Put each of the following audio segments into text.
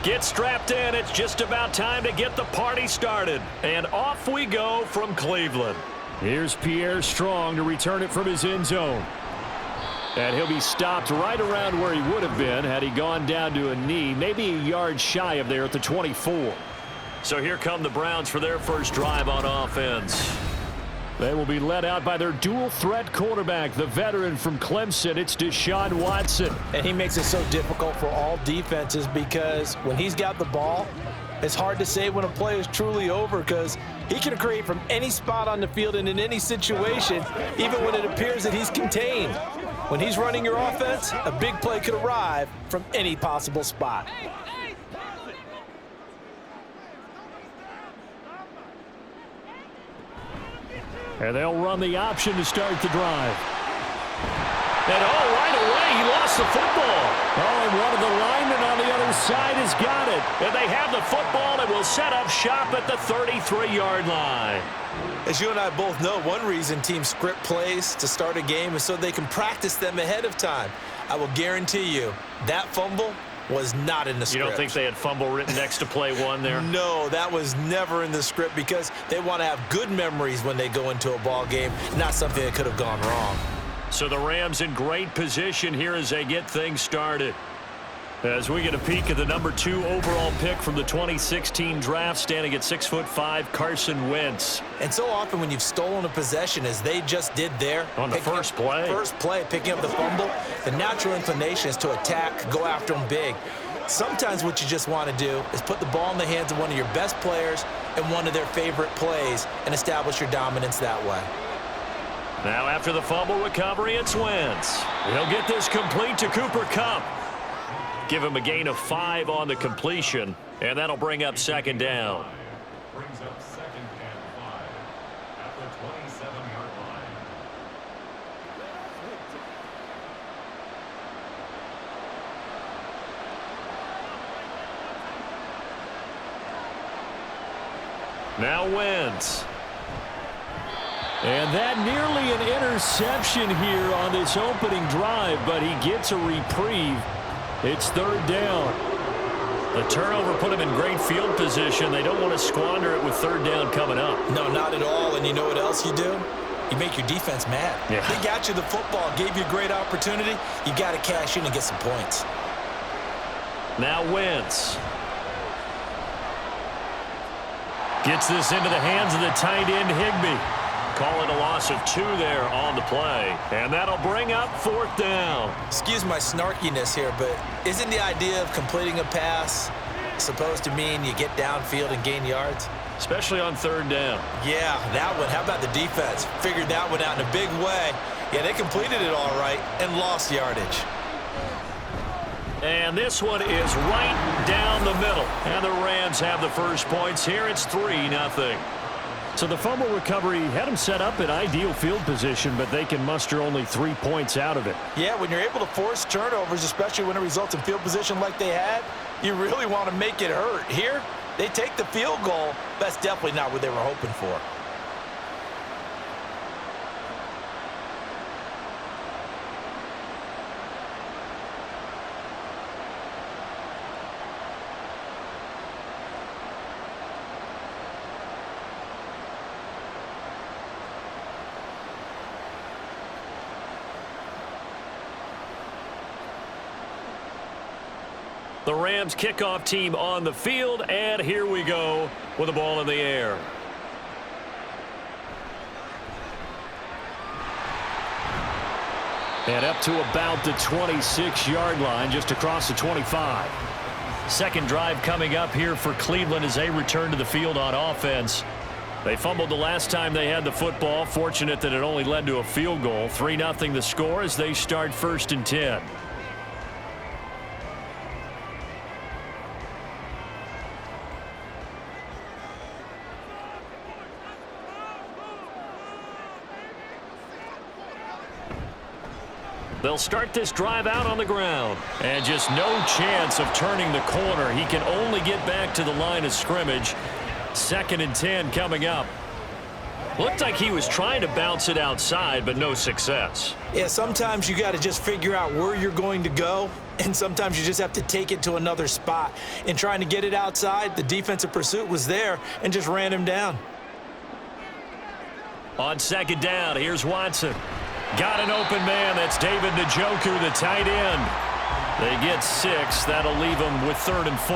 Get strapped in. It's just about time to get the party started. And off we go from Cleveland. Here's Pierre Strong to return it from his end zone. And he'll be stopped right around where he would have been had he gone down to a knee, maybe a yard shy of there at the 24. So here come the Browns for their first drive on offense. They will be led out by their dual-threat quarterback, the veteran from Clemson. It's Deshaun Watson. And he makes it so difficult for all defenses because when he's got the ball, it's hard to say when a play is truly over because he can create from any spot on the field and in any situation, even when it appears that he's contained. When he's running your offense, a big play could arrive from any possible spot. And they'll run the option to start the drive. And right away, he lost the football. And one of the linemen on the other side has got it. And they have the football and will set up shop at the 33-yard line. As you and I both know, one reason teams script plays to start a game is so they can practice them ahead of time. I will guarantee you that fumble was not in the script. You don't think they had fumble written next to play one there? No, that was never in the script because they want to have good memories when they go into a ball game, not something that could have gone wrong. So the Rams in great position here as they get things started. As we get a peek at the number 2 overall pick from the 2016 draft, standing at 6'5", Carson Wentz. And so often when you've stolen a possession, as they just did there, on the first play, picking up the fumble, the natural inclination is to attack, go after them big. Sometimes what you just want to do is put the ball in the hands of one of your best players and one of their favorite plays and establish your dominance that way. Now after the fumble recovery, it's Wentz. He'll get this complete to Cooper Kupp. Give him a gain of 5 on the completion, and that'll bring up second down. Brings up second and 5 at the 27-yard line. Now Wentz. And that nearly an interception here on this opening drive, but he gets a reprieve. It's third down. The turnover put him in great field position. They don't want to squander it with third down coming up. No, not at all. And you know what else you do? You make your defense mad. Yeah. They got you the football, gave you a great opportunity. You got to cash in and get some points. Now Wentz. Gets this into the hands of the tight end, Higbee. Call it a loss of 2 there on the play. And that'll bring up fourth down. Excuse my snarkiness here, but isn't the idea of completing a pass supposed to mean you get downfield and gain yards? Especially on third down. Yeah, that one. How about the defense? Figured that one out in a big way. Yeah, they completed it all right and lost yardage. And this one is right down the middle. And the Rams have the first points here. It's 3-0. So the fumble recovery had them set up in ideal field position, but they can muster only 3 points out of it. Yeah, when you're able to force turnovers, especially when it results in field position like they had, you really want to make it hurt. Here, they take the field goal. That's definitely not what they were hoping for. The Rams kickoff team on the field, and here we go with the ball in the air. And up to about the 26-yard line, just across the 25. Second drive coming up here for Cleveland as they return to the field on offense. They fumbled the last time they had the football. Fortunate that it only led to a field goal. 3-0 the score as they start 1st and 10. They'll start this drive out on the ground. And just no chance of turning the corner. He can only get back to the line of scrimmage. 2nd and 10 coming up. Looked like he was trying to bounce it outside, but no success. Yeah, sometimes you got to just figure out where you're going to go And sometimes you just have to take it to another spot. In trying to get it outside, the defensive pursuit was there and just ran him down. On second down, here's Watson. Got an open man. That's David Njoku, the tight end. They get 6. That'll leave them with 3rd and 4.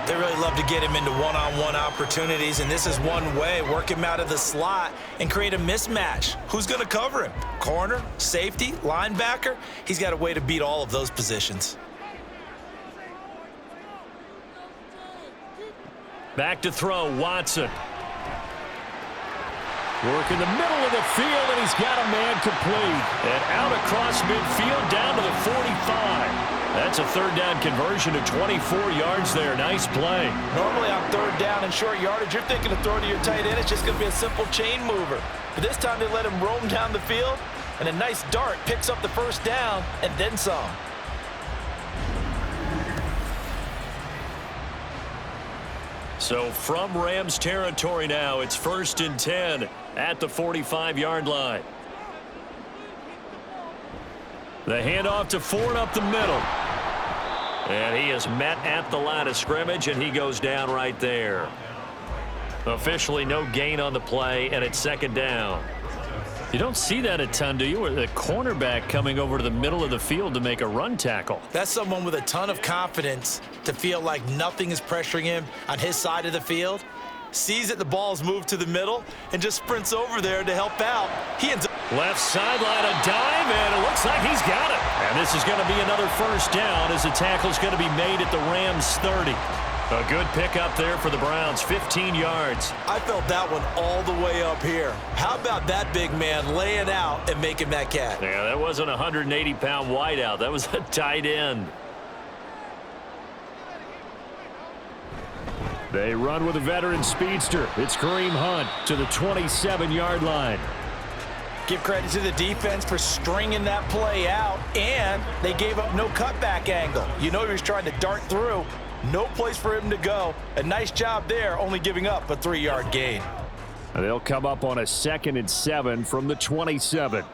They really love to get him into one-on-one opportunities, and this is one way. Work him out of the slot and create a mismatch. Who's going to cover him? Corner, safety, linebacker? He's got a way to beat all of those positions. Back to throw, Watson. Work in the middle of the field, and he's got a man complete. And out across midfield down to the 45. That's a 3rd down conversion to 24 yards there. Nice play. Normally on 3rd down and short yardage, you're thinking of throwing to your tight end. It's just going to be a simple chain mover. But this time they let him roam down the field, and a nice dart picks up the 1st down and then some. So from Rams territory now, it's 1st and 10 at the 45-yard line. The handoff to Ford up the middle. And he is met at the line of scrimmage, and he goes down right there. Officially no gain on the play, and it's 2nd down. You don't see that a ton, do you? Or the cornerback coming over to the middle of the field to make a run tackle. That's someone with a ton of confidence to feel like nothing is pressuring him on his side of the field. Sees that the ball's moved to the middle and just sprints over there to help out. He ends up left sideline, a dive, and it looks like he's got it. And this is going to be another 1st down as the tackle's going to be made at the Rams 30. A good pickup there for the Browns, 15 yards. I felt that one all the way up here. How about that big man laying out and making that catch? Yeah, that wasn't a 180-pound wideout. That was a tight end. They run with a veteran speedster. It's Kareem Hunt to the 27-yard line. Give credit to the defense for stringing that play out, and they gave up no cutback angle. You know he was trying to dart through. No place for him to go. A nice job there, only giving up a 3-yard gain. They'll come up on a 2nd and 7 from the 27.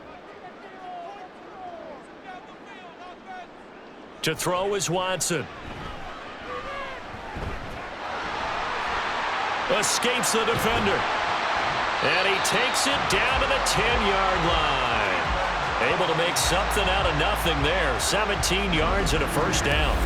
To throw is Watson. Escapes the defender. And he takes it down to the 10-yard line. Able to make something out of nothing there. 17 yards and a 1st down.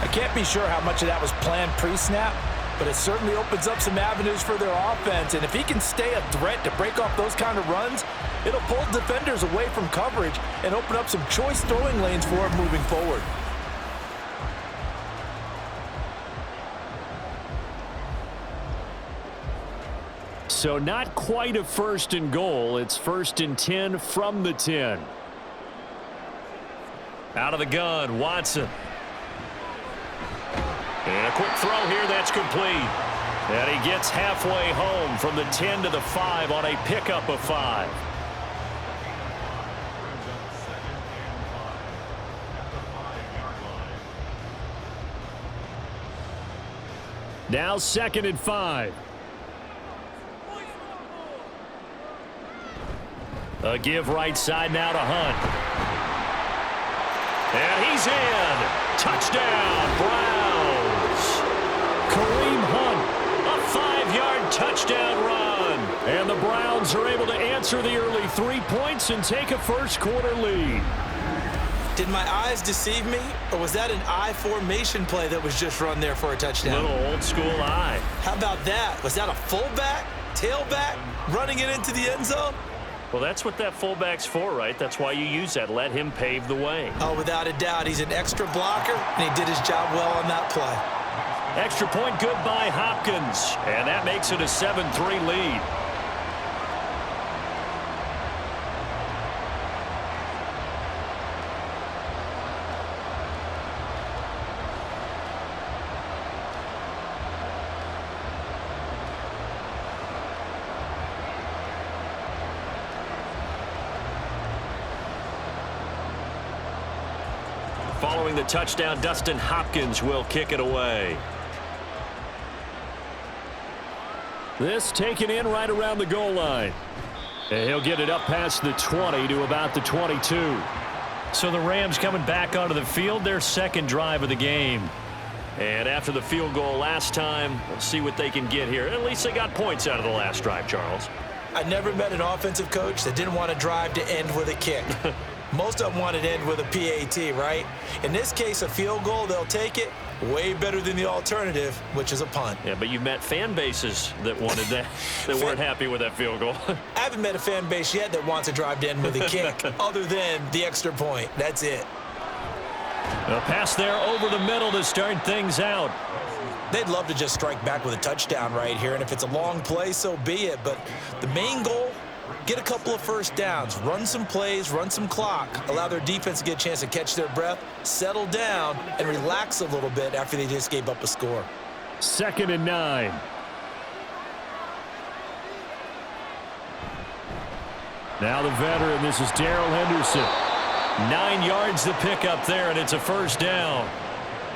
I can't be sure how much of that was planned pre-snap, but it certainly opens up some avenues for their offense. And if he can stay a threat to break off those kind of runs, it'll pull defenders away from coverage and open up some choice throwing lanes for him moving forward. So not quite a 1st and goal. It's 1st and 10 from the 10. Out of the gun, Watson. And a quick throw here, that's complete. And he gets halfway home from the 10 to the 5 on a pickup of 5. Now 2nd and 5. A give right side now to Hunt. And he's in. Touchdown, Browns. Kareem Hunt, a 5-yard touchdown run. And the Browns are able to answer the early 3 points and take a 1st quarter lead. Did my eyes deceive me, or was that an I formation play that was just run there for a touchdown? Little old school eye. How about that? Was that a fullback, tailback, running it into the end zone? Well, that's what that fullback's for, right? That's why you use that. Let him pave the way. Oh, without a doubt. He's an extra blocker, and he did his job well on that play. Extra point good by Hopkins. And that makes it a 7-3 lead. Following the touchdown, Dustin Hopkins will kick it away. This taken in right around the goal line. And he'll get it up past the 20 to about the 22. So the Rams coming back onto the field, their second drive of the game. And after the field goal last time, we'll see what they can get here. At least they got points out of the last drive, Charles. I never met an offensive coach that didn't want to drive to end with a kick. Most of them wanted to end with a PAT, right? In this case, a field goal, they'll take it. Way better than the alternative, which is a punt. Yeah, but you met fan bases that wanted that, that weren't happy with that field goal. I haven't met a fan base yet that wants to drive to end with a kick, other than the extra point. That's it. A pass there over the middle to start things out. They'd love to just strike back with a touchdown right here, and if it's a long play, so be it. But the main goal, get a couple of first downs, run some plays, run some clock, allow their defense to get a chance to catch their breath, settle down, and relax a little bit after they just gave up a score. 2nd and 9. Now the veteran, this is Darrell Henderson. 9 yards to pick up there, and it's a first down.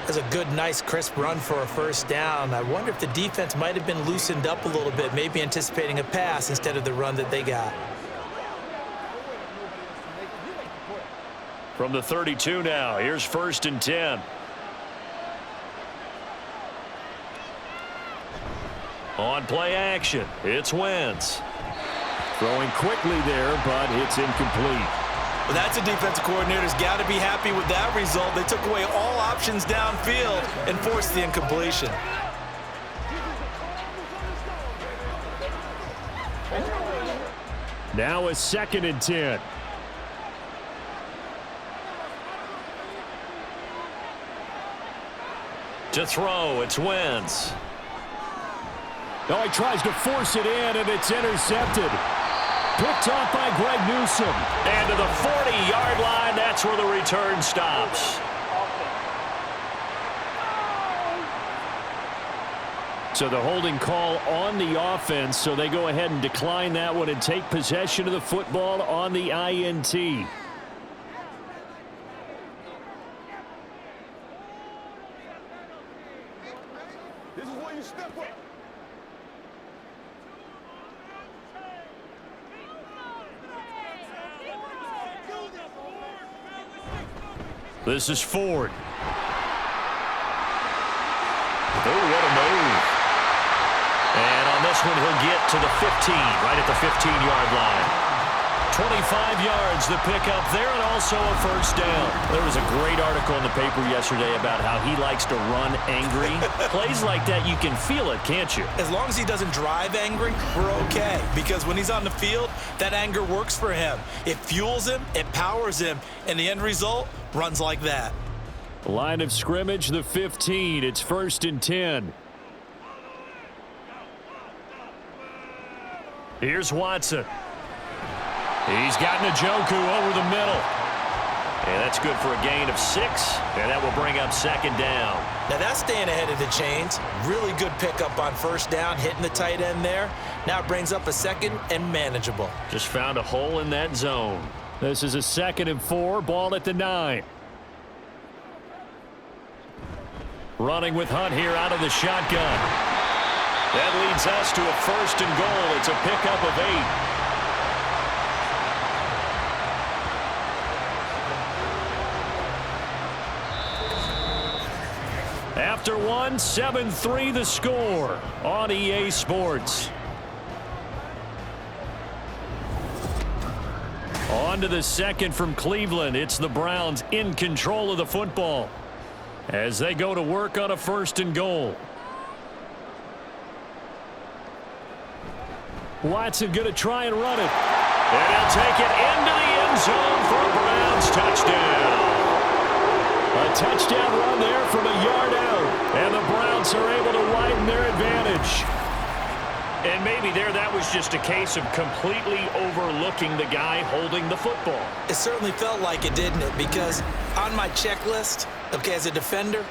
That's a good, nice, crisp run for a first down. I wonder if the defense might have been loosened up a little bit, maybe anticipating a pass instead of the run that they got. From the 32 now, here's 1st and 10. On play action, it's Wentz. Throwing quickly there, but it's incomplete. Well, that's a defensive coordinator's got to be happy with that result. They took away all options downfield and forced the incompletion. Now a 2nd and 10. To throw, it's Wentz. Oh, he tries to force it in, and it's intercepted. Picked off by Greg Newsome. And to the 40-yard line, that's where the return stops. So the holding call on the offense, so they go ahead and decline that one and take possession of the football on the INT. This is where you step up. This is Ford. Oh, what a move. And on this one, he'll get to the 15, right at the 15-yard line. 25 yards the pickup there, and also a first down. There was a great article in the paper yesterday about how he likes to run angry. Plays like that, you can feel it, can't you? As long as he doesn't drive angry, we're okay. Because when he's on the field, that anger works for him. It fuels him, it powers him, and the end result runs like that. Line of scrimmage, the 15. It's 1st and 10. Here's Watson. He's got Njoku over the middle. And that's good for a gain of 6. And that will bring up 2nd down. Now that's staying ahead of the chains. Really good pickup on first down, hitting the tight end there. Now it brings up a 2nd and manageable. Just found a hole in that zone. This is a 2nd and 4, ball at the 9. Running with Hunt here out of the shotgun. That leads us to a 1st and goal. It's a pickup of 8. After one, 7-3 the score on EA Sports. On to the 2nd from Cleveland. It's the Browns in control of the football as they go to work on a 1st and goal. Watson going to try and run it. And he'll take it into the end zone for a Browns touchdown. A touchdown run there from a yard out. And the Browns are able to widen their advantage. And maybe that was just a case of completely overlooking the guy holding the football. It certainly felt like it, didn't it? Because on my checklist, okay, as a defender,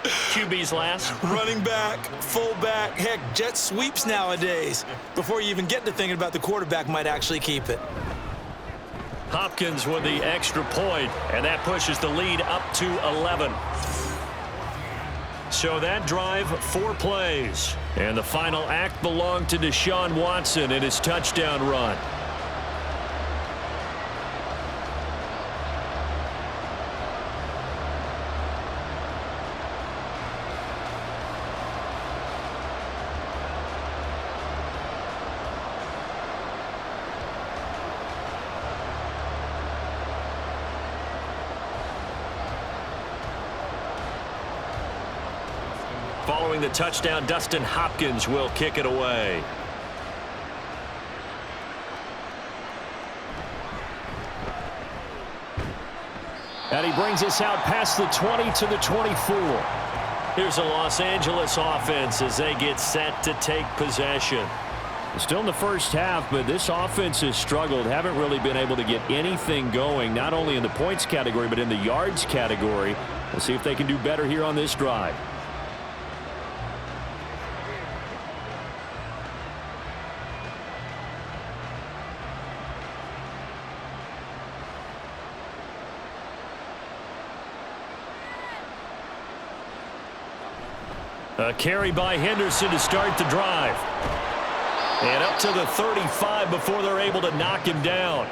QB's last. running back, fullback, heck, jet sweeps nowadays. Before you even get to thinking about the quarterback might actually keep it. Hopkins with the extra point, and that pushes the lead up to 11. So that drive, 4 plays. And the final act belonged to Deshaun Watson in his touchdown run. following the touchdown. Dustin Hopkins will kick it away. And he brings us out past the 20 to the 24. Here's a Los Angeles offense as they get set to take possession. Still in the first half, but this offense has struggled. Haven't really been able to get anything going, not only in the points category, but in the yards category. We'll see if they can do better here on this drive. A carry by Henderson to start the drive. And up to the 35 before they're able to knock him down.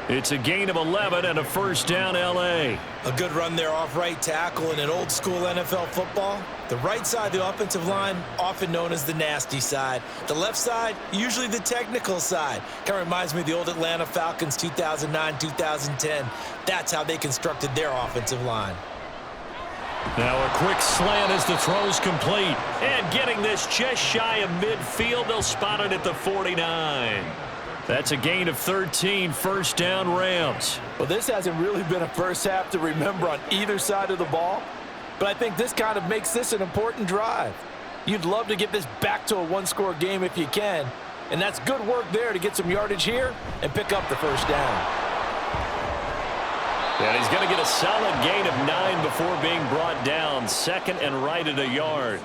It's a gain of 11 and a first down, L.A. A good run there off right tackle in an old school NFL football. The right side of the offensive line, often known as the nasty side. The left side, usually the technical side. Kind of reminds me of the old Atlanta Falcons 2009-2010. That's how they constructed their offensive line. Now a quick slant as the throw's complete. And getting this just shy of midfield, they'll spot it at the 49. That's a gain of 13, first down Rams. Well, this hasn't really been a first half to remember on either side of the ball, but I think this kind of makes this an important drive. You'd love to get this back to a one-score game if you can, and that's good work there to get some yardage here and pick up the first down. And he's going to get a solid gain of 9 before being brought down. Second and right at a yard.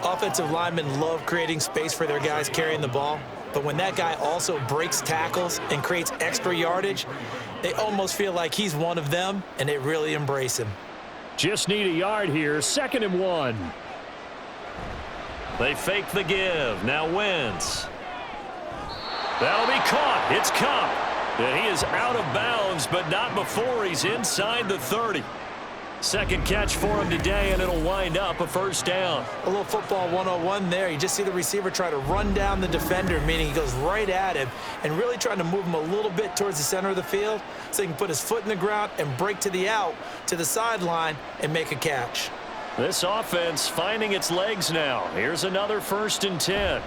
Offensive linemen love creating space for their guys carrying the ball, but when that guy also breaks tackles and creates extra yardage, they almost feel like he's one of them, and they really embrace him. Just need a yard here. Second and 1. They fake the give. Now Wentz. That'll be caught. It's Cup. And he is out of bounds, but not before he's inside the 30. Second catch for him today, and it'll wind up a first down. A little football 101 there. You just see the receiver try to run down the defender, meaning he goes right at him and really trying to move him a little bit towards the center of the field so he can put his foot in the ground and break to the out, to the sideline, and make a catch. This offense finding its legs now. Here's another first and 10.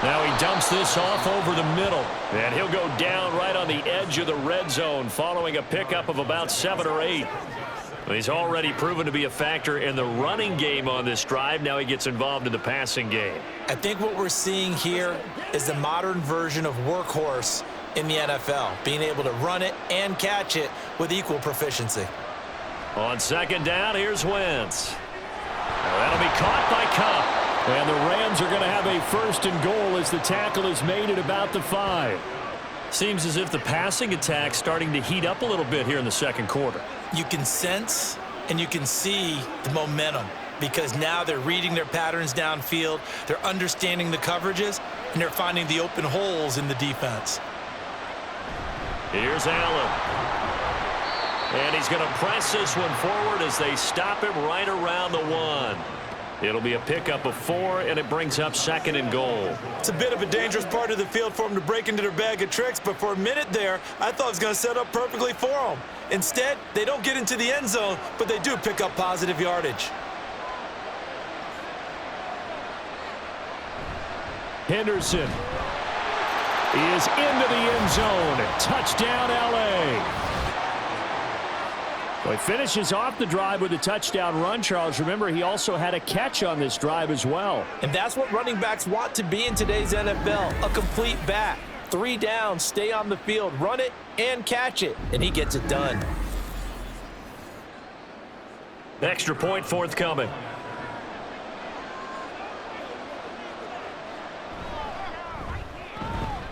Now he dumps this off over the middle, and he'll go down right on the edge of the red zone following a pickup of about 7 or 8. He's already proven to be a factor in the running game on this drive. Now he gets involved in the passing game. I think what we're seeing here is the modern version of workhorse in the NFL, being able to run it and catch it with equal proficiency. On second down, here's Wentz. Now that'll be caught by Cup. And the Rams are going to have a first and goal as the tackle is made at about the 5. Seems as if the passing attack's starting to heat up a little bit here in the second quarter. You can sense and you can see the momentum because now they're reading their patterns downfield, they're understanding the coverages, and they're finding the open holes in the defense. Here's Allen. And he's going to press this one forward as they stop him right around the 1. It'll be a pickup of 4, and it brings up second and goal. It's a bit of a dangerous part of the field for them to break into their bag of tricks, but for a minute there, I thought it was going to set up perfectly for them. Instead, they don't get into the end zone, but they do pick up positive yardage. Henderson is into the end zone. Touchdown, L.A. Well, he finishes off the drive with a touchdown run, Charles. Remember, he also had a catch on this drive as well. And that's what running backs want to be in today's NFL, a complete back. 3 downs, stay on the field, run it and catch it, and he gets it done. Extra point forthcoming.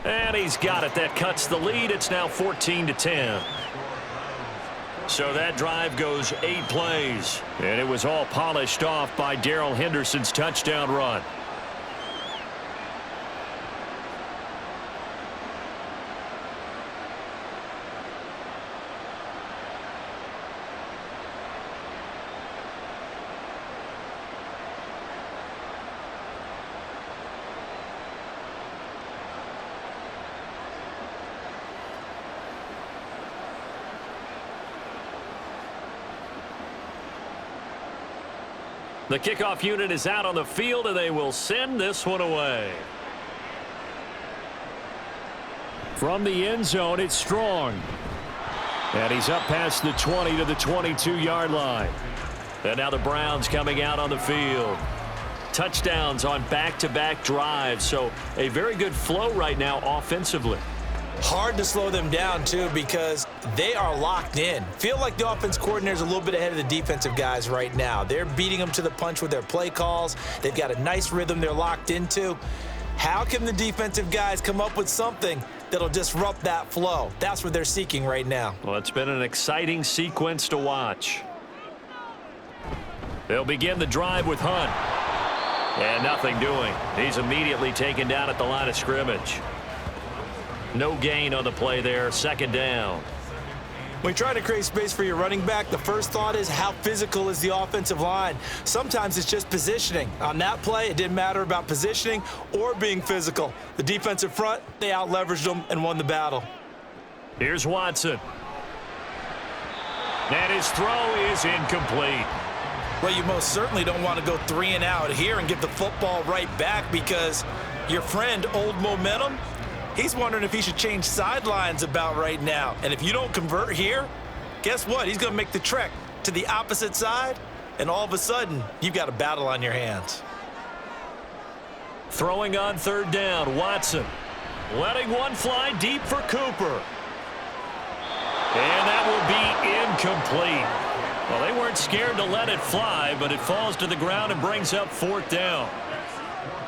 And he's got it. That cuts the lead. It's now 14-10. So that drive goes 8 plays. And it was all polished off by Darrell Henderson's touchdown run. The kickoff unit is out on the field, and they will send this one away. From the end zone, it's Strong. And he's up past the 20 to the 22-yard line. And now the Browns coming out on the field. Touchdowns on back-to-back drives, so a very good flow right now offensively. Hard to slow them down, too, because they are locked in. Feel like the offense coordinator is a little bit ahead of the defensive guys right now. They're beating them to the punch with their play calls. They've got a nice rhythm they're locked into. How can the defensive guys come up with something that'll disrupt that flow? That's what they're seeking right now. Well, it's been an exciting sequence to watch. They'll begin the drive with Hunt. And nothing doing. He's immediately taken down at the line of scrimmage. No gain on the play there. Second down. When you're trying to create space for your running back, the first thought is how physical is the offensive line. Sometimes it's just positioning. On that play, it didn't matter about positioning or being physical. The defensive front, they out-leveraged them and won the battle. Here's Watson. And his throw is incomplete. Well, you most certainly don't want to go 3 and out here and get the football right back because your friend, Old Momentum, he's wondering if he should change sidelines about right now. And if you don't convert here, guess what? He's going to make the trek to the opposite side, and all of a sudden, you've got a battle on your hands. Throwing on third down, Watson. Letting one fly deep for Cooper. And that will be incomplete. Well, they weren't scared to let it fly, but it falls to the ground and brings up fourth down.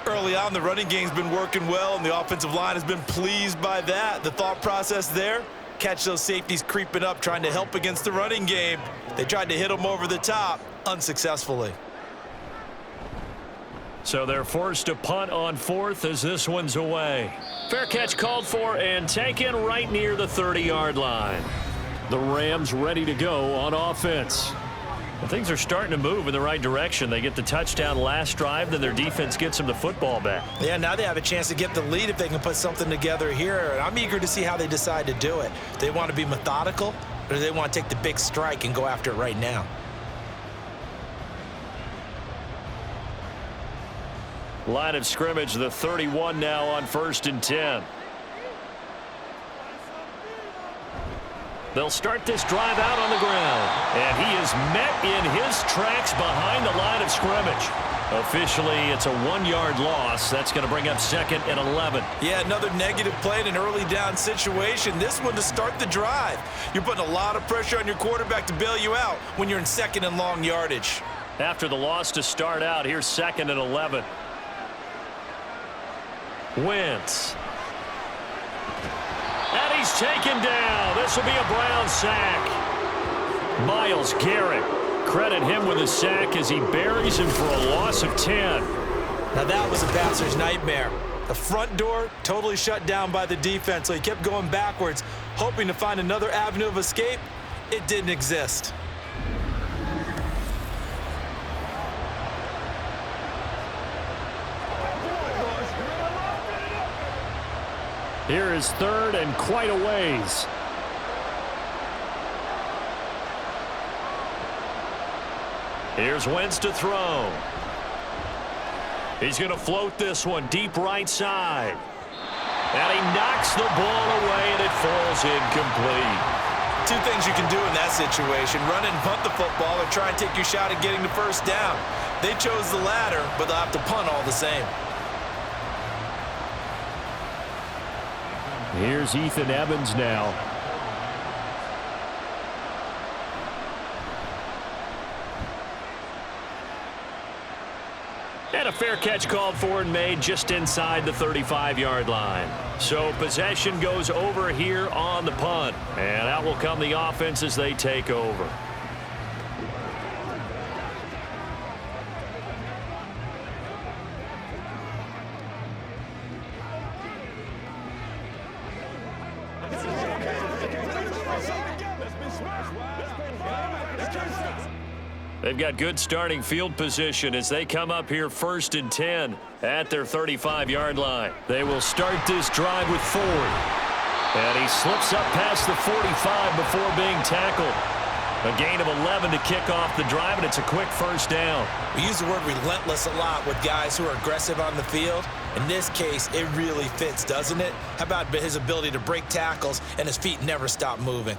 Early on, the running game's been working well, and the offensive line has been pleased by that. The thought process there, catch those safeties creeping up, trying to help against the running game. They tried to hit them over the top, unsuccessfully. So they're forced to punt on fourth as this one's away. Fair catch called for and taken right near the 30-yard line. The Rams ready to go on offense. Well, things are starting to move in the right direction. They get the touchdown last drive, then their defense gets them the football back. Yeah, now they have a chance to get the lead if they can put something together here. And I'm eager to see how they decide to do it. Do they want to be methodical, or do they want to take the big strike and go after it right now? Line of scrimmage, the 31 now on 1st and 10. They'll start this drive out on the ground. And he is met in his tracks behind the line of scrimmage. Officially, it's a 1-yard loss. That's going to bring up 2nd and 11. Yeah, another negative play in an early down situation. This one to start the drive. You're putting a lot of pressure on your quarterback to bail you out when you're in 2nd and long yardage. After the loss to start out, here's 2nd and 11. Wentz. And he's taken down. This will be a Brown sack. Myles Garrett. Credit him with a sack as he buries him for a loss of 10. Now that was a passer's nightmare. The front door totally shut down by the defense, so he kept going backwards, hoping to find another avenue of escape. It didn't exist. Here is 3rd and quite a ways. Here's Wentz to throw. He's going to float this one deep right side. And he knocks the ball away, and it falls incomplete. 2 things you can do in that situation: run and punt the football, or try and take your shot at getting the first down. They chose the latter, but they'll have to punt all the same. Here's Ethan Evans now. And a fair catch called for and made just inside the 35-yard line. So possession goes over here on the punt. And out will come the offense as they take over. They've got good starting field position as they come up here 1st and 10 at their 35-yard line. They will start this drive with Ford. And he slips up past the 45 before being tackled. A gain of 11 to kick off the drive, and it's a quick first down. We use the word relentless a lot with guys who are aggressive on the field. In this case, it really fits, doesn't it? How about his ability to break tackles and his feet never stop moving?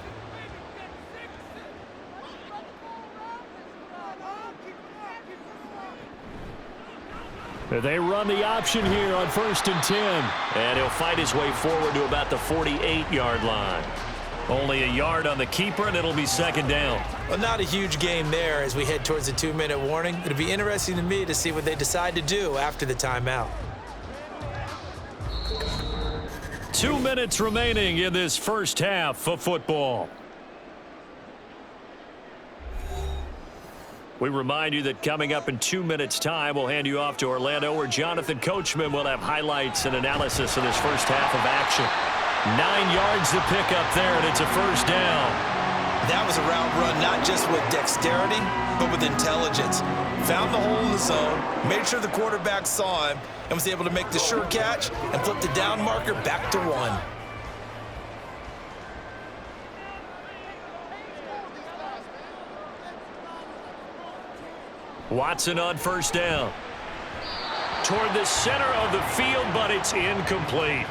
They run the option here on 1st and 10. And he'll fight his way forward to about the 48-yard line. Only a yard on the keeper, and it'll be 2nd down. Well, not a huge game there as we head towards the 2-minute warning. It'll be interesting to me to see what they decide to do after the timeout. 2 minutes remaining in this first half of football. We remind you that coming up in 2 minutes' time, we'll hand you off to Orlando, where Jonathan Coachman will have highlights and analysis of this first half of action. 9 yards to pick up there, and it's a first down. That was a route run not just with dexterity, but with intelligence. Found the hole in the zone, made sure the quarterback saw him, and was able to make the sure catch and flip the down marker back to 1. Watson on first down. Toward the center of the field, but it's incomplete.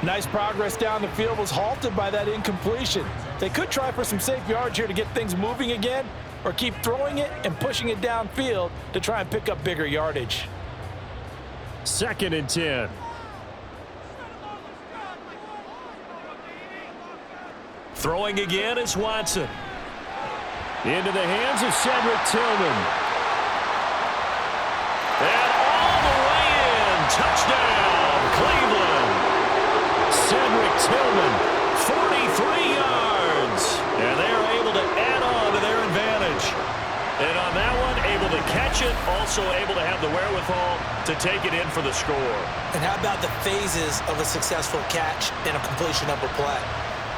Nice progress down the field was halted by that incompletion. They could try for some safe yards here to get things moving again, or keep throwing it and pushing it downfield to try and pick up bigger yardage. 2nd and 10. Throwing again is Watson. Into the hands of Cedric Tillman. And all the way in. Touchdown, Cleveland. Cedric Tillman, 43 yards. And they're able to add on to their advantage. And on that one, able to catch it, also able to have the wherewithal to take it in for the score. And how about the phases of a successful catch and a completion of a play?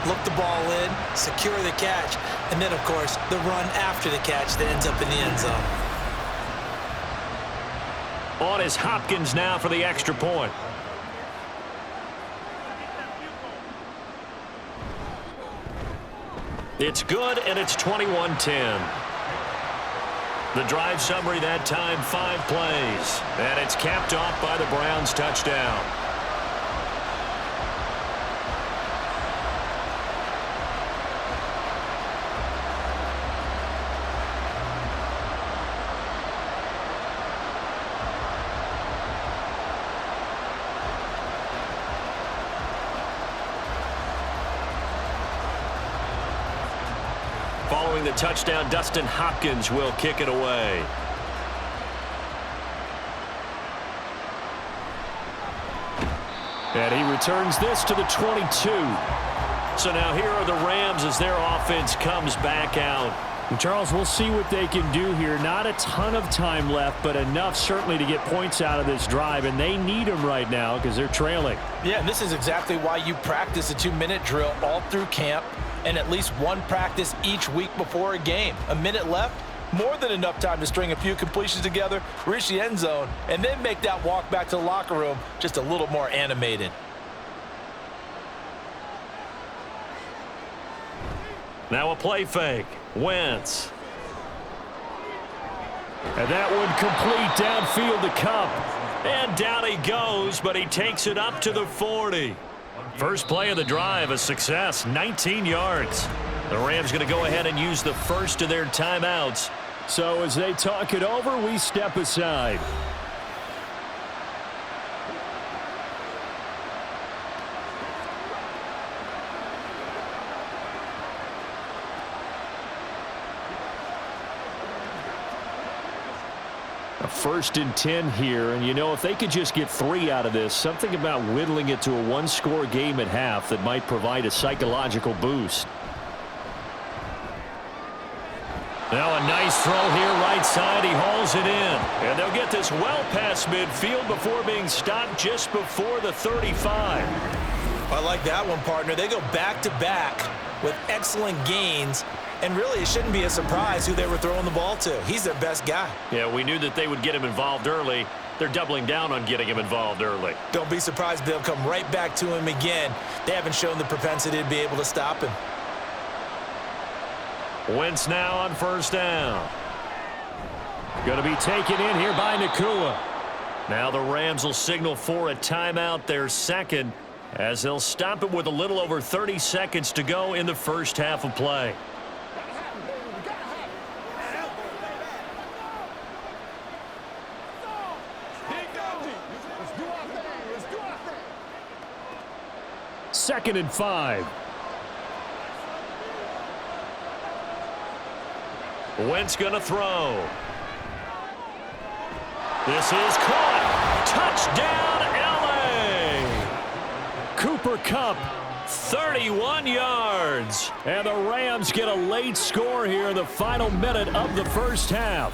Look the ball in, secure the catch, and then, of course, the run after the catch that ends up in the end zone. On is Hopkins now for the extra point. It's good, and it's 21-10. The drive summary that time, 5 plays. And it's capped off by the Browns' touchdown. Following the touchdown, Dustin Hopkins will kick it away. And he returns this to the 22. So now here are the Rams as their offense comes back out. Charles, we'll see what they can do here. Not a ton of time left, but enough certainly to get points out of this drive, and they need them right now because they're trailing. Yeah, and this is exactly why you practice a 2-minute drill all through camp and at least one practice each week before a game. A minute left, more than enough time to string a few completions together, reach the end zone, and then make that walk back to the locker room just a little more animated. Now a play fake. Wentz. And that one complete downfield to Cup. And down he goes, but he takes it up to the 40. First play of the drive, a success, 19 yards. The Rams going to go ahead and use the first of their timeouts. So as they talk it over, we step aside. A 1st and 10 here, and you know, if they could just get 3 out of this, something about whittling it to a 1-score game at half that might provide a psychological boost. Now a nice throw here right side. He hauls it in. And they'll get this well past midfield before being stopped just before the 35. I like that one, partner. They go back-to-back with excellent gains. And really, it shouldn't be a surprise who they were throwing the ball to. He's their best guy. Yeah, we knew that they would get him involved early. They're doubling down on getting him involved early. Don't be surprised if they'll come right back to him again. They haven't shown the propensity to be able to stop him. Wentz now on first down. Going to be taken in here by Nakua. Now the Rams will signal for a timeout, their second, as they'll stop it with a little over 30 seconds to go in the first half of play. Second and 5. Wentz going to throw. This is caught. Touchdown, L.A. Cooper Kupp, 31 yards. and the Rams get a late score here in the final minute of the first half.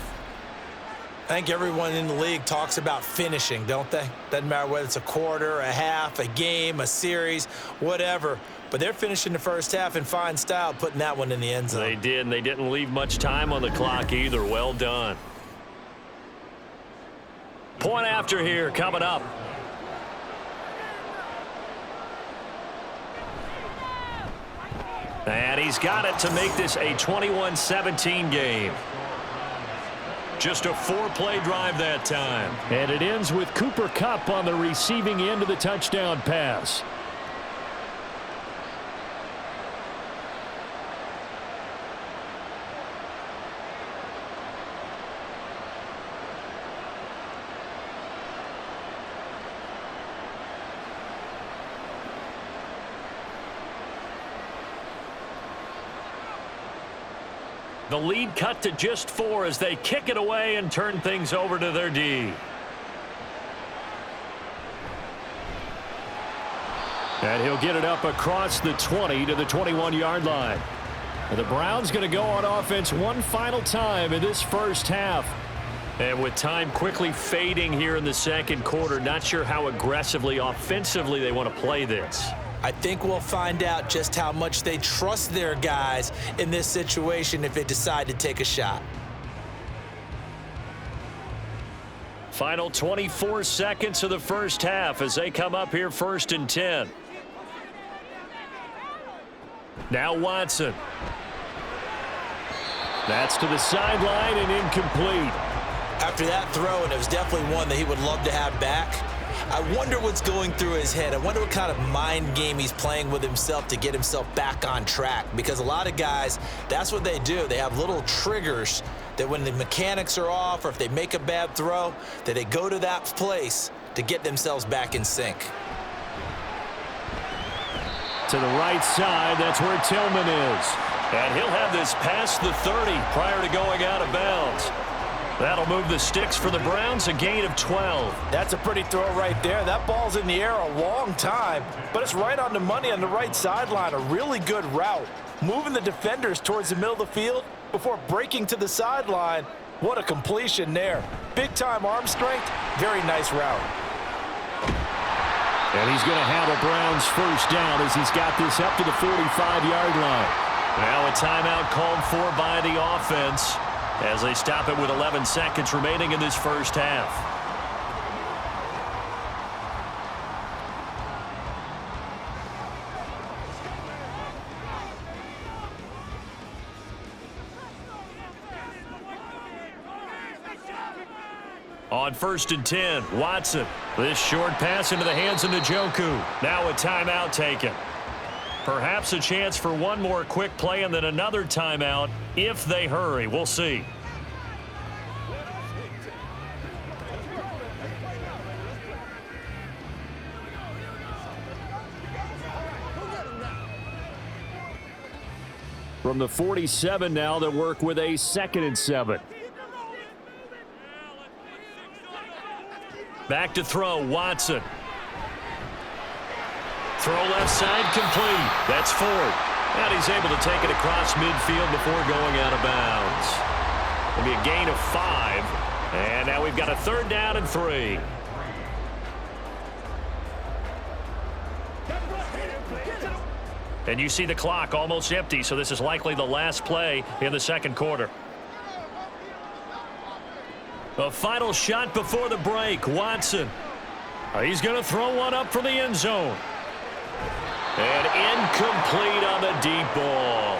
I think everyone in the league talks about finishing, don't they? Doesn't matter whether it's a quarter, a half, a game, a series, whatever. But they're finishing the first half in fine style, putting that one in the end zone. They did, and they didn't leave much time on the clock either. Well done. Point after here coming up. And he's got it to make this a 21-17 game. Just a 4-play drive that time. And it ends with Cooper Kupp on the receiving end of the touchdown pass. The lead cut to just 4 as they kick it away and turn things over to their D. And he'll get it up across the 20 to the 21-yard line. And the Browns going to go on offense one final time in this first half. And with time quickly fading here in the second quarter, not sure how aggressively, offensively they want to play this. I think we'll find out just how much they trust their guys in this situation if they decide to take a shot. Final 24 seconds of the first half as they come up here first and 10. Now Watson. That's to the sideline and incomplete. After that throw, and it was definitely one that he would love to have back, I wonder what's going through his head. I wonder what kind of mind game he's playing with himself to get himself back on track. Because a lot of guys, that's what they do. They have little triggers that when the mechanics are off or if they make a bad throw, that they go to that place to get themselves back in sync. To the right side, that's where Tillman is. And he'll have this past the 30 prior to going out of bounds. That'll move the sticks for the Browns, a gain of 12. That's a pretty throw right there. That ball's in the air a long time, but it's right on the money on the right sideline. A really good route. Moving the defenders towards the middle of the field before breaking to the sideline. What a completion there. Big-time arm strength. Very nice route. And he's going to have a Browns first down as he's got this up to the 45-yard line. Now a timeout called for by the offense as they stop it with 11 seconds remaining in this first half. On first and 10, Watson. This short pass into the hands of Njoku. Now a timeout taken. Perhaps a chance for one more quick play and then another timeout if they hurry. We'll see. From the 47 now, they'll work with a 2nd and 7. Back to throw, Watson. Throw left side complete. That's Ford. And he's able to take it across midfield before going out of bounds. It'll be a gain of 5. And now we've got a 3rd down and 3. And you see the clock almost empty, so this is likely the last play in the second quarter. A final shot before the break. Watson. He's going to throw one up for the end zone. And incomplete on the deep ball.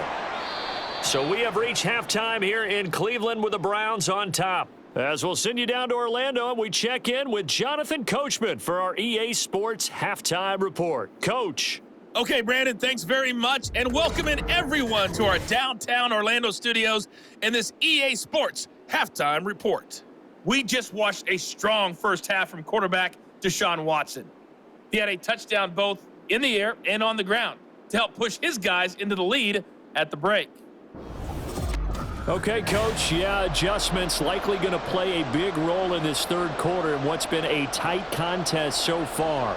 So we have reached halftime here in Cleveland with the Browns on top. As we'll send you down to Orlando, we check in with Jonathan Coachman for our EA Sports Halftime Report. Coach. Okay, Brandon, thanks very much, and welcome in everyone to our downtown Orlando studios and this EA Sports Halftime Report. We just watched a strong first half from quarterback Deshaun Watson. He had a touchdown both in the air and on the ground to help push his guys into the lead at the break. Okay, Coach, adjustments likely going to play a big role in this third quarter in what's been a tight contest so far.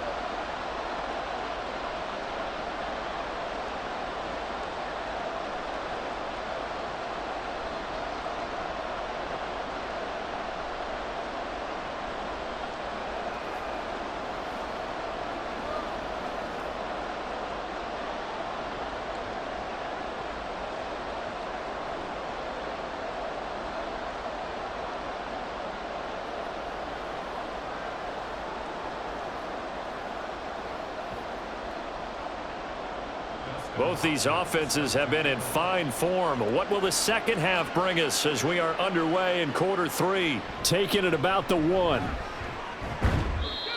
Both these offenses have been in fine form. What will the second half bring us as we are underway in quarter three? Taking it about the 1.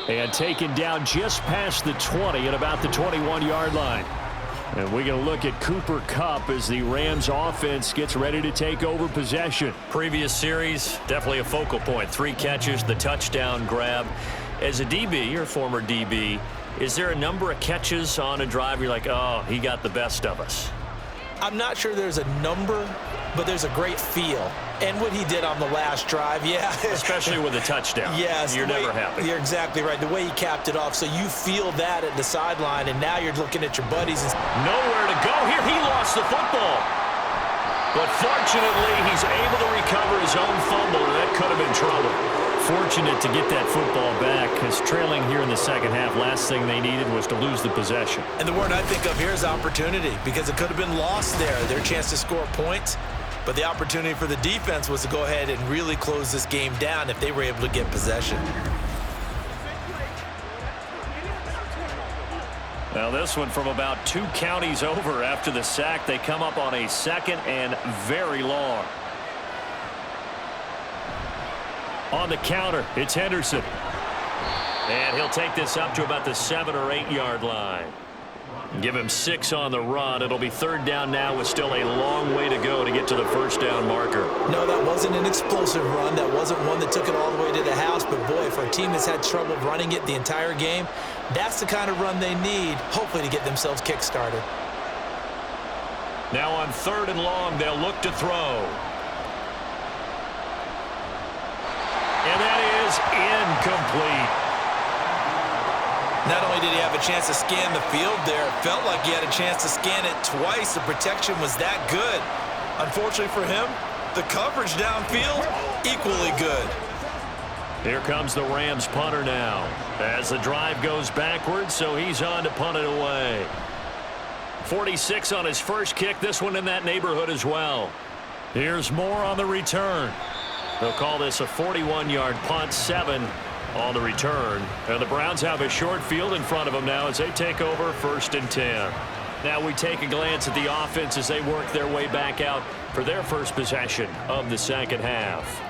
And taken down just past the 20 at about the 21-yard line. And we're going to look at Cooper Kupp as the Rams offense gets ready to take over possession. Previous series, definitely a focal point. 3 catches, the touchdown grab. As a DB, you're a former DB, is there a number of catches on a drive you're like, oh, he got the best of us? I'm not sure there's a number, but there's a great feel. And what he did on the last drive, yeah. Especially with a touchdown. Yes. You're never happy. You're exactly right. The way he capped it off, so you feel that at the sideline, and now you're looking at your buddies. Nowhere to go here. He lost the football. But fortunately, he's able to recover his own fumble, and that could have been trouble. Fortunate to get that football back, because trailing here in the second half, last thing they needed was to lose the possession. And the word I think of here is opportunity, because it could have been lost there, their chance to score points. But the opportunity for the defense was to go ahead and really close this game down if they were able to get possession. Now this one from about 2 counties over after the sack. They come up on a 2nd and very long. On the counter, it's Henderson. And he'll take this up to about the 7 or 8 yard line. Give him 6 on the run. It'll be 3rd down now with still a long way to go to get to the first down marker. No, that wasn't an explosive run. That wasn't one that took it all the way to the house. But, boy, for a team that's had trouble running it the entire game, that's the kind of run they need, hopefully, to get themselves kick-started. Now on 3rd and long, they'll look to throw. And that is incomplete. Not only did he have a chance to scan the field there, it felt like he had a chance to scan it twice. The protection was that good. Unfortunately for him, the coverage downfield, equally good. Here comes the Rams punter now. As the drive goes backwards, so he's on to punt it away. 46 on his first kick, this one in that neighborhood as well. Here's Moore on the return. They'll call this a 41-yard punt, 7 on the return. And the Browns have a short field in front of them now as they take over 1st and 10. Now we take a glance at the offense as they work their way back out for their first possession of the second half.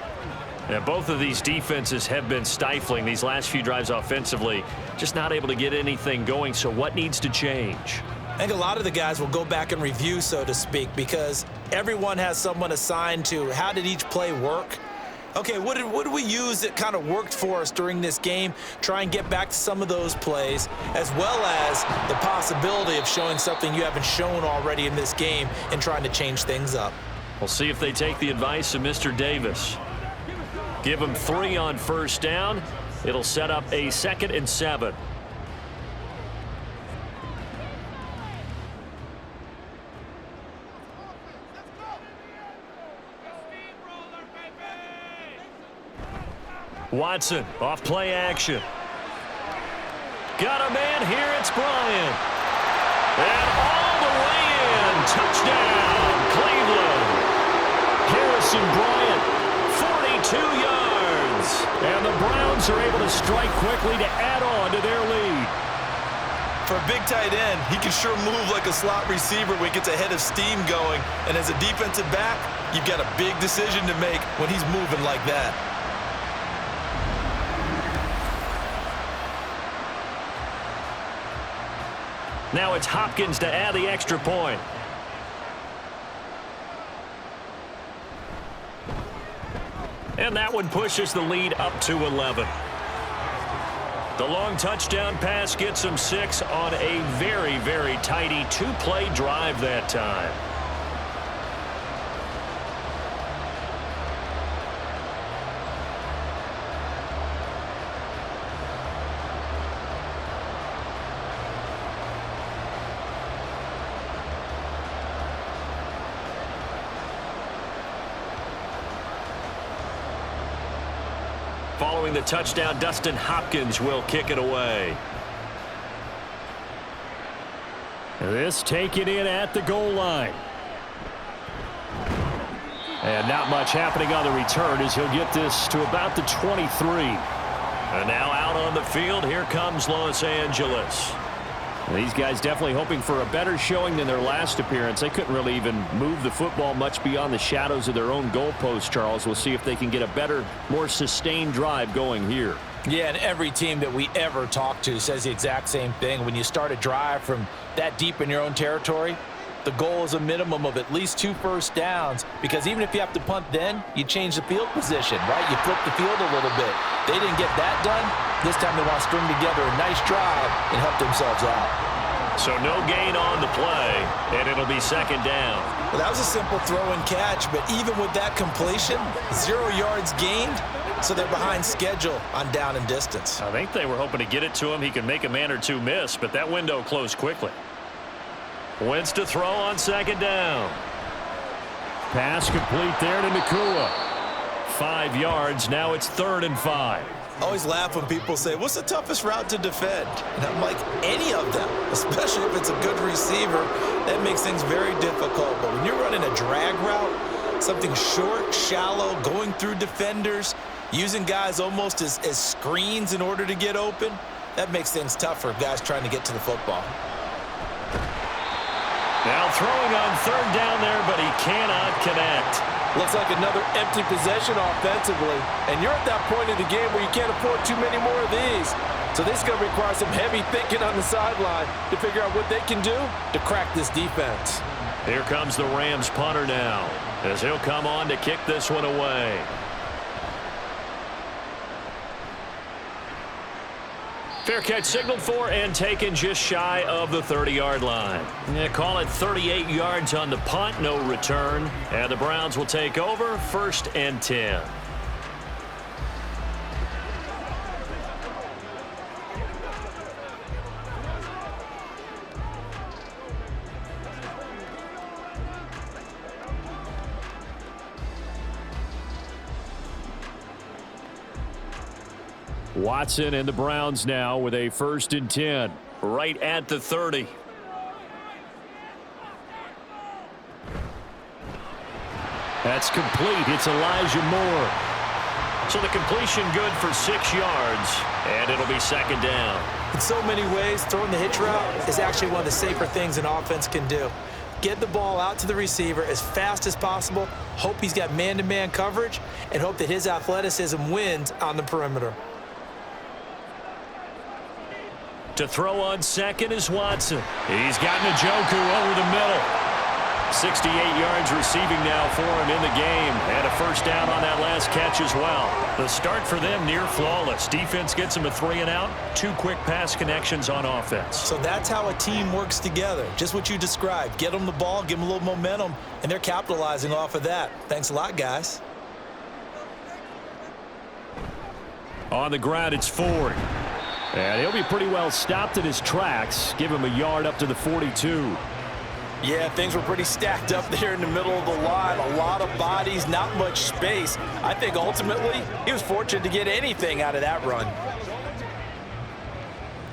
Now both of these defenses have been stifling these last few drives offensively, just not able to get anything going. So what needs to change? I think a lot of the guys will go back and review, so to speak, because everyone has someone assigned to how did each play work. Okay, what did we use that kind of worked for us during this game? Try and get back to some of those plays, as well as the possibility of showing something you haven't shown already in this game and trying to change things up. We'll see if they take the advice of Mr. Davis. Give him 3 on 1st down. It'll set up a 2nd and 7. Watson off play action. Got a man here. It's Bryant. And all the way in. Touchdown, Cleveland. Harrison Bryant, 42 yards. And the Browns are able to strike quickly to add on to their lead. For a big tight end, he can sure move like a slot receiver when he gets a head of steam going. And as a defensive back, you've got a big decision to make when he's moving like that. Now it's Hopkins to add the extra point. And that one pushes the lead up to 11. The long touchdown pass gets him 6 on a very, very tidy two-play drive that time. Following the touchdown, Dustin Hopkins will kick it away. This taken in at the goal line. And not much happening on the return as he'll get this to about the 23. And now out on the field, here comes Los Angeles. These guys definitely hoping for a better showing than their last appearance. They couldn't really even move the football much beyond the shadows of their own goalpost, Charles. We'll see if they can get a better, more sustained drive going here. Yeah, and every team that we ever talk to says the exact same thing. When you start a drive from that deep in your own territory, the goal is a minimum of at least 2 first downs, because even if you have to punt then, you change the field position, right? You flip the field a little bit. They didn't get that done. This time they want to string together a nice drive and help themselves out. So no gain on the play, and it'll be second down. Well, that was a simple throw and catch, but even with that completion, 0 yards gained, so they're behind schedule on down and distance. I think they were hoping to get it to him. He could make a man or two miss, but that window closed quickly. Wentz to throw on second down. Pass complete there to Nakua. 5 yards. Now it's 3rd and 5. I always laugh when people say, what's the toughest route to defend? And I'm like, any of them, especially if it's a good receiver. That makes things very difficult. But when you're running a drag route, something short, shallow, going through defenders, using guys almost as screens in order to get open, that makes things tough for guys trying to get to the football. Now throwing on 3rd down there, but he cannot connect. Looks like another empty possession offensively. And you're at that point in the game where you can't afford too many more of these. So this is going to require some heavy thinking on the sideline to figure out what they can do to crack this defense. Here comes the Rams punter now, as he'll come on to kick this one away. Fair catch signaled for and taken just shy of the 30-yard line. Call it 38 yards on the punt, no return. And the Browns will take over, 1st and 10. Watson and the Browns now with a 1st and 10. Right at the 30. That's complete. It's Elijah Moore. So the completion good for 6 yards, and it'll be 2nd down. In so many ways, throwing the hitch route is actually one of the safer things an offense can do. Get the ball out to the receiver as fast as possible, hope he's got man-to-man coverage, and hope that his athleticism wins on the perimeter. To throw on 2nd is Watson. He's got Njoku over the middle. 68 yards receiving now for him in the game, and a 1st down on that last catch as well. The start for them near flawless. Defense gets them a 3 and out. 2 quick pass connections on offense. So that's how a team works together. Just what you described. Get them the ball, give them a little momentum, and they're capitalizing off of that. Thanks a lot, guys. On the ground, it's Ford. And he'll be pretty well stopped in his tracks. Give him a yard up to the 42. Yeah, things were pretty stacked up there in the middle of the line. A lot of bodies, not much space. I think ultimately he was fortunate to get anything out of that run.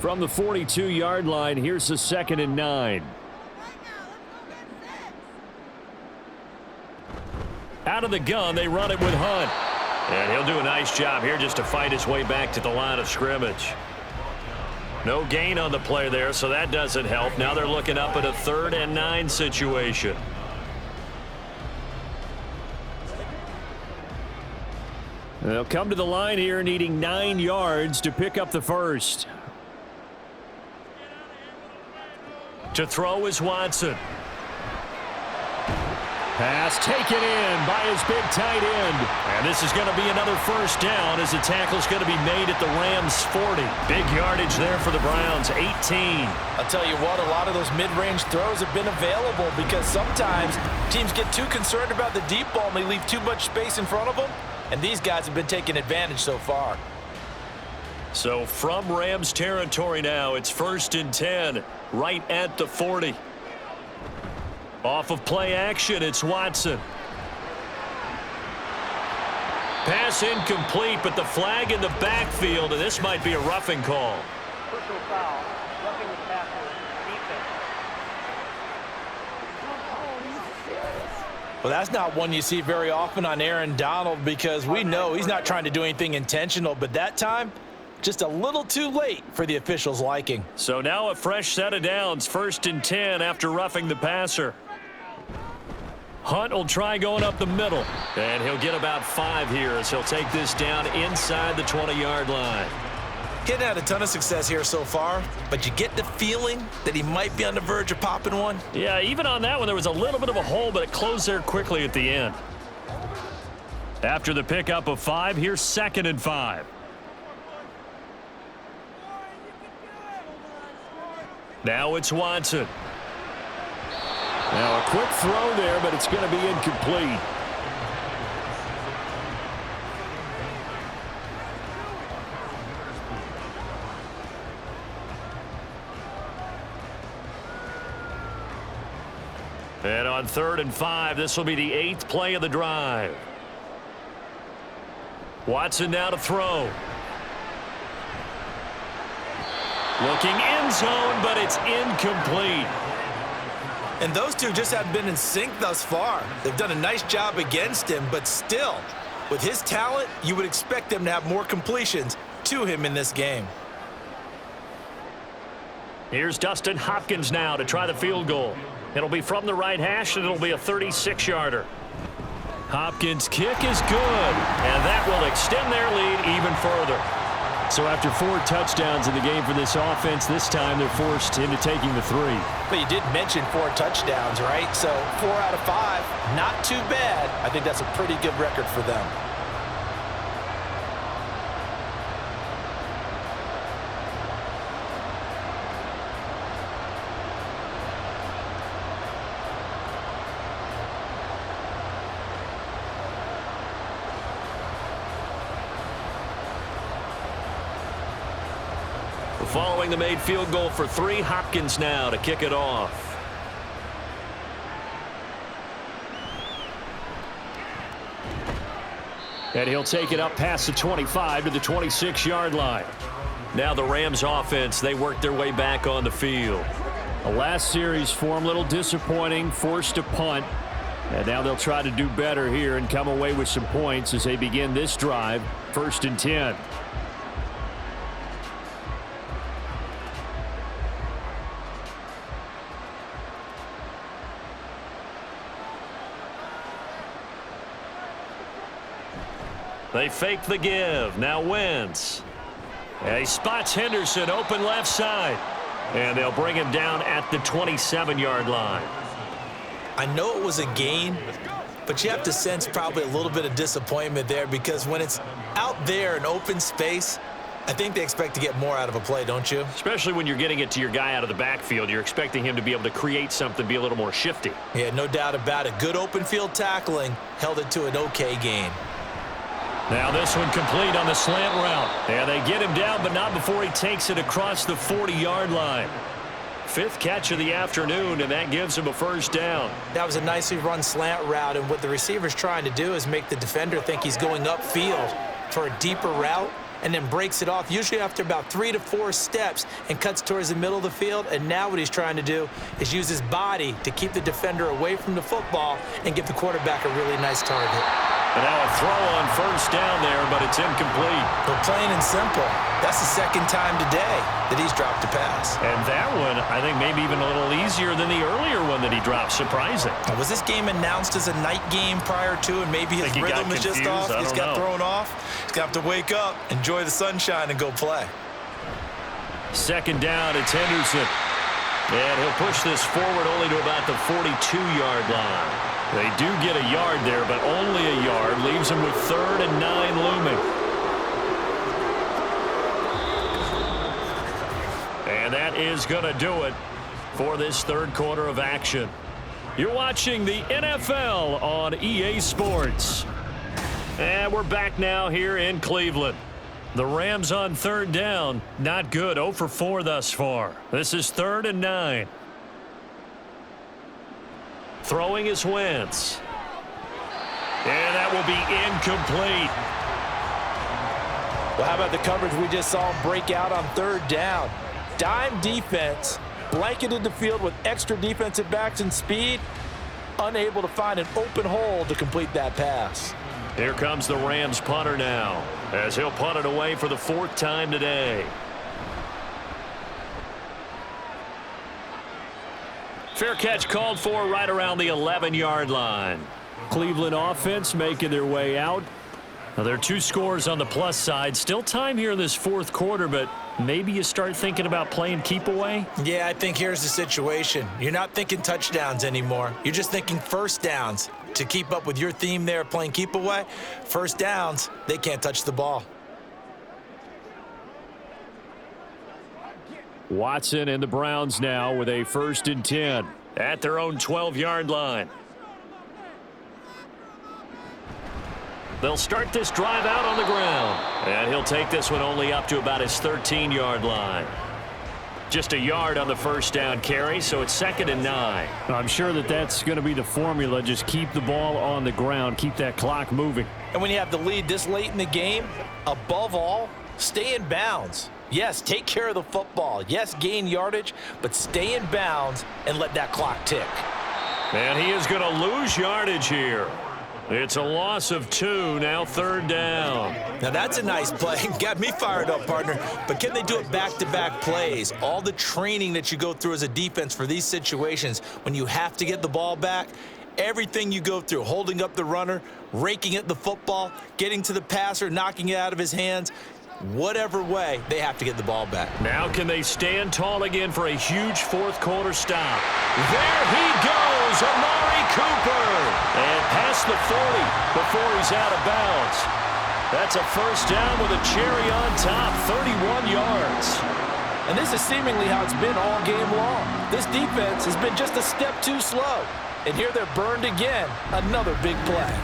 From the 42-yard line, here's the 2nd and 9. Out of the gun, they run it with Hunt. And he'll do a nice job here just to fight his way back to the line of scrimmage. No gain on the play there, so that doesn't help. Now they're looking up at a 3rd and 9 situation. They'll come to the line here needing 9 yards to pick up the first. To throw is Watson. Pass taken in by his big tight end. And this is going to be another first down as the tackle's going to be made at the Rams' 40. Big yardage there for the Browns, 18. I'll tell you what, a lot of those mid-range throws have been available because sometimes teams get too concerned about the deep ball and they leave too much space in front of them, and these guys have been taking advantage so far. So from Rams territory now, it's 1st and 10, right at the 40. Off of play action, it's Watson. Pass incomplete, but the flag in the backfield, and this might be a roughing call. Personal foul, roughing the passer, defense. Well, that's not one you see very often on Aaron Donald because we know he's not trying to do anything intentional, but that time, just a little too late for the officials' liking. So now a fresh set of downs, 1st and 10 after roughing the passer. Hunt will try going up the middle, and he'll get about 5 here as he'll take this down inside the 20-yard line. He hasn't had a ton of success here so far, but you get the feeling that he might be on the verge of popping one. Yeah, even on that one, there was a little bit of a hole, but it closed there quickly at the end. After the pickup of 5, here's 2nd and 5. Now it's Watson. Now a quick throw there, but it's going to be incomplete. And on 3rd and 5, this will be the 8th play of the drive. Watson now to throw. Looking end zone, but it's incomplete. And those two just haven't been in sync thus far. They've done a nice job against him, but still, with his talent, you would expect them to have more completions to him in this game. Here's Dustin Hopkins now to try the field goal. It'll be from the right hash, and it'll be a 36-yarder. Hopkins' kick is good, and that will extend their lead even further. So after 4 touchdowns in the game for this offense, this time they're forced into taking the 3. But you did mention 4 touchdowns, right? So 4 out of 5, not too bad. I think that's a pretty good record for them. Following the made field goal for 3, Hopkins now to kick it off. And he'll take it up past the 25 to the 26-yard line. Now the Rams offense, they work their way back on the field. The last series form a little disappointing, forced to punt. And now they'll try to do better here and come away with some points as they begin this drive, 1st and 10. They fake the give. Now Wentz. And he spots Henderson open left side. And they'll bring him down at the 27-yard line. I know it was a gain, but you have to sense probably a little bit of disappointment there because when it's out there in open space, I think they expect to get more out of a play, don't you? Especially when you're getting it to your guy out of the backfield. You're expecting him to be able to create something, be a little more shifty. Yeah, no doubt about it. Good open field tackling held it to an okay gain. Now this one complete on the slant route. And they get him down, but not before he takes it across the 40-yard line. 5th catch of the afternoon, and that gives him a first down. That was a nicely run slant route, and what the receiver's trying to do is make the defender think he's going upfield for a deeper route and then breaks it off, usually after about 3 to 4 steps, and cuts towards the middle of the field. And now what he's trying to do is use his body to keep the defender away from the football and give the quarterback a really nice target. And now a throw on first down there, but it's incomplete. But plain and simple, that's the second time today that he's dropped a pass. And that one, I think maybe even a little easier than the earlier one that he dropped. Surprising. Was this game announced as a night game prior to, and maybe his rhythm is just off? He's got thrown off. He's got to wake up, enjoy the sunshine, and go play. Second down, it's Henderson. And he'll push this forward only to about the 42-yard line. They do get a yard there, but only a yard. Leaves them with 3rd and 9 looming. And that is going to do it for this third quarter of action. You're watching the NFL on EA Sports. And we're back now here in Cleveland. The Rams on third down. Not good. 0 for 4 thus far. This is 3rd and 9. Throwing is Wentz. And that will be incomplete. Well, how about the coverage we just saw him break out on third down? Dime defense, blanketed the field with extra defensive backs and speed, unable to find an open hole to complete that pass. Here comes the Rams punter now, as he'll punt it away for the 4th time today. Fair catch called for right around the 11-yard line. Cleveland offense making their way out. Now, there are 2 scores on the plus side. Still time here in this 4th quarter, but maybe you start thinking about playing keep away? Yeah, I think here's the situation. You're not thinking touchdowns anymore. You're just thinking first downs. To keep up with your theme there, playing keep away, first downs, they can't touch the ball. Watson and the Browns now with a 1st and 10 at their own 12-yard line. They'll start this drive out on the ground. And he'll take this one only up to about his 13-yard line. Just a yard on the first down carry, so it's 2nd and 9. I'm sure that that's going to be the formula. Just keep the ball on the ground. Keep that clock moving. And when you have the lead this late in the game, above all, stay in bounds. Yes, take care of the football. Yes, gain yardage, but stay in bounds and let that clock tick. And he is going to lose yardage here. It's a loss of 2, now 3rd down. Now that's a nice play. Got me fired up, partner. But can they do it back-to-back plays? All the training that you go through as a defense for these situations, when you have to get the ball back, everything you go through, holding up the runner, raking at the football, getting to the passer, knocking it out of his hands, whatever way, they have to get the ball back. Now can they stand tall again for a huge 4th quarter stop? There he goes, Amari Cooper. And past the 40 before he's out of bounds. That's a first down with a cherry on top, 31 yards. And this is seemingly how it's been all game long. This defense has been just a step too slow. And here they're burned again. Another big play.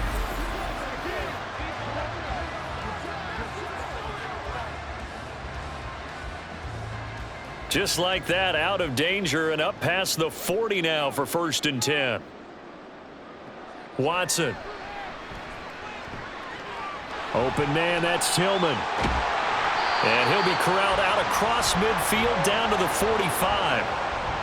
Just like that, out of danger and up past the 40 now for 1st and 10. Watson. Open man, that's Tillman. And he'll be corralled out across midfield down to the 45.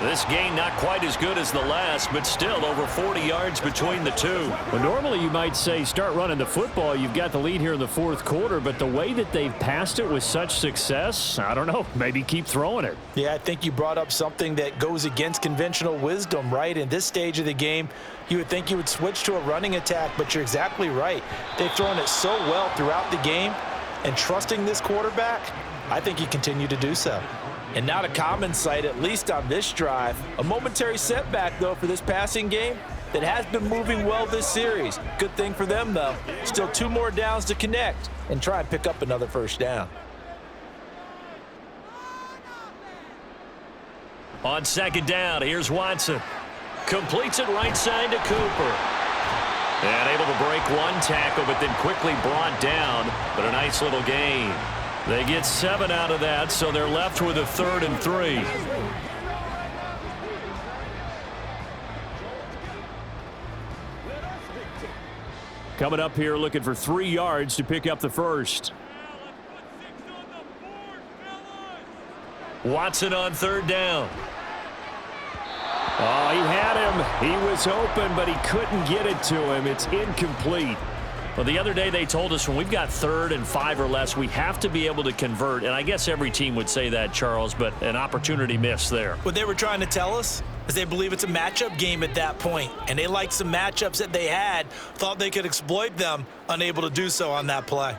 This gain not quite as good as the last, but still over 40 yards between the two. Well, normally you might say start running the football. You've got the lead here in the 4th quarter, but the way that they've passed it with such success, I don't know, maybe keep throwing it. Yeah, I think you brought up something that goes against conventional wisdom, right? In this stage of the game, you would think you would switch to a running attack, but you're exactly right. They've thrown it so well throughout the game, and trusting this quarterback, I think you continue to do so. And not a common sight, at least on this drive. A momentary setback, though, for this passing game that has been moving well this series. Good thing for them, though. Still 2 more downs to connect and try and pick up another first down. On 2nd down, here's Watson. Completes it right side to Cooper. And able to break 1 tackle, but then quickly brought down. But a nice little gain. They get 7 out of that, so they're left with a 3rd and 3. Coming up here looking for 3 yards to pick up the first. Watson on 3rd down. Oh, he had him. He was open, but he couldn't get it to him. It's incomplete. Well, the other day they told us when we've got 3rd and 5 or less, we have to be able to convert. And I guess every team would say that, Charles, but an opportunity missed there. What they were trying to tell us is they believe it's a matchup game at that point, and they liked some matchups that they had, thought they could exploit them, unable to do so on that play.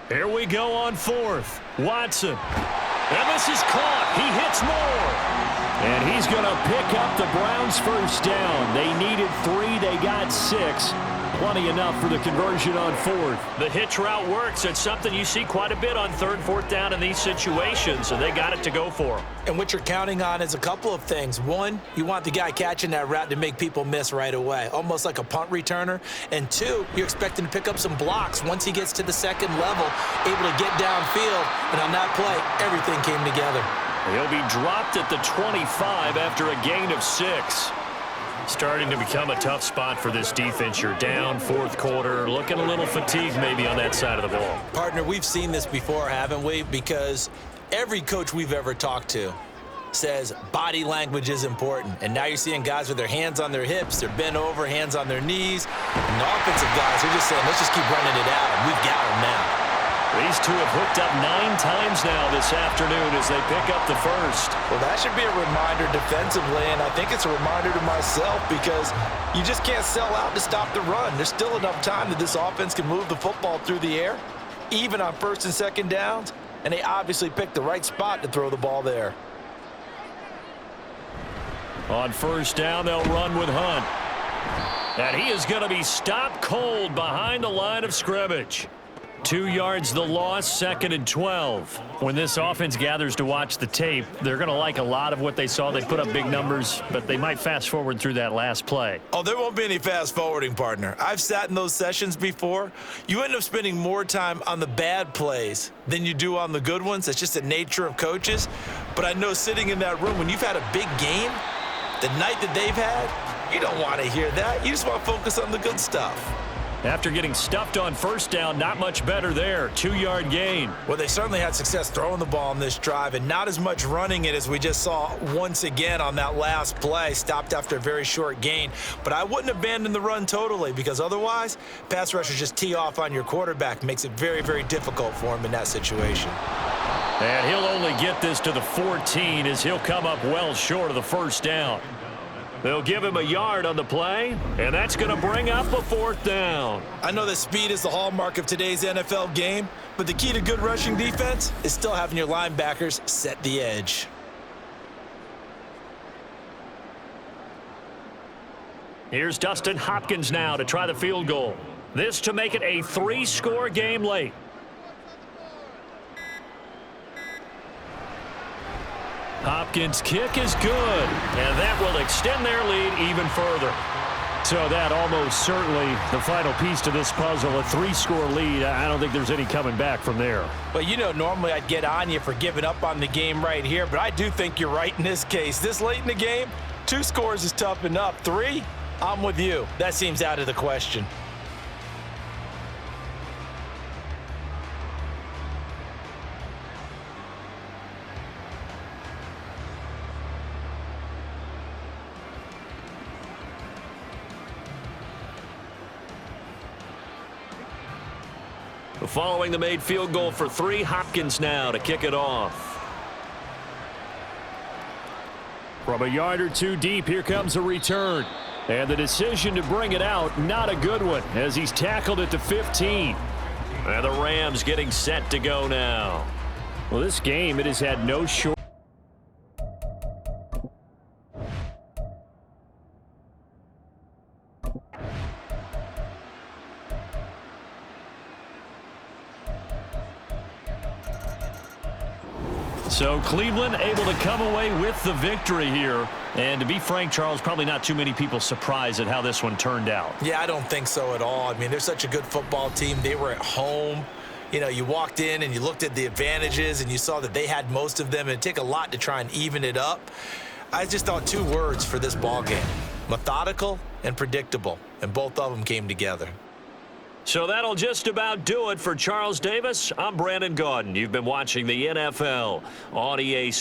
Here we go on 4th. Watson. And this is caught. He hits more. And he's going to pick up the Browns' first down. They needed 3. They got 6. Plenty enough for the conversion on 4th. The hitch route works. It's something you see quite a bit on 3rd, 4th down in these situations, and they got it to go for them. And what you're counting on is a couple of things. One, you want the guy catching that route to make people miss right away, almost like a punt returner. And 2, you're expecting to pick up some blocks once he gets to the 2nd level, able to get downfield. And on that play, everything came together. He'll be dropped at the 25 after a gain of 6. Starting to become a tough spot for this defense. You're down 4th quarter, looking a little fatigued maybe on that side of the ball. Partner, we've seen this before, haven't we? Because every coach we've ever talked to says body language is important. And now you're seeing guys with their hands on their hips, they're bent over, hands on their knees. And the offensive guys are just saying, let's just keep running it out, and we've got them now. These two have hooked up 9 times now this afternoon as they pick up the first. Well, that should be a reminder defensively, and I think it's a reminder to myself because you just can't sell out to stop the run. There's still enough time that this offense can move the football through the air, even on 1st and 2nd downs, and they obviously picked the right spot to throw the ball there. On 1st down, they'll run with Hunt. And he is going to be stopped cold behind the line of scrimmage. 2 yards the loss, 2nd and 12. When this offense gathers to watch the tape, they're going to like a lot of what they saw. They put up big numbers, but they might fast forward through that last play. Oh, there won't be any fast forwarding, partner. I've sat in those sessions before. You end up spending more time on the bad plays than you do on the good ones. It's just the nature of coaches. But I know sitting in that room, when you've had a big game, the night that they've had, you don't want to hear that. You just want to focus on the good stuff. After getting stuffed on 1st down, not much better there. 2-yard gain. Well, they certainly had success throwing the ball on this drive and not as much running it as we just saw once again on that last play. Stopped after a very short gain. But I wouldn't abandon the run totally because otherwise, pass rushers just tee off on your quarterback. Makes it very, very difficult for him in that situation. And he'll only get this to the 14 as he'll come up well short of the 1st down. They'll give him a yard on the play, and that's going to bring up a 4th down. I know that speed is the hallmark of today's NFL game, but the key to good rushing defense is still having your linebackers set the edge. Here's Dustin Hopkins now to try the field goal. This to make it a 3-score game late. Hopkins' kick is good, and that will extend their lead even further. So that almost certainly the final piece to this puzzle, a 3-score lead. I don't think there's any coming back from there. Well, you know, normally I'd get on you for giving up on the game right here, but I do think you're right in this case. This late in the game, 2 scores is tough enough. 3, I'm with you. That seems out of the question. Following the made field goal for 3, Hopkins now to kick it off. From a yard or 2 deep, here comes a return. And the decision to bring it out, not a good one, as he's tackled at the 15. And the Rams getting set to go now. Well, this game, it has had no short. So Cleveland able to come away with the victory here. And to be frank, Charles, probably not too many people surprised at how this one turned out. Yeah, I don't think so at all. I mean, they're such a good football team. They were at home. You know, you walked in and you looked at the advantages and you saw that they had most of them. It'd take a lot to try and even it up. I just thought 2 words for this ball game: methodical and predictable. And both of them came together. So that'll just about do it for Charles Davis. I'm Brandon Gaudin. You've been watching the NFL on EA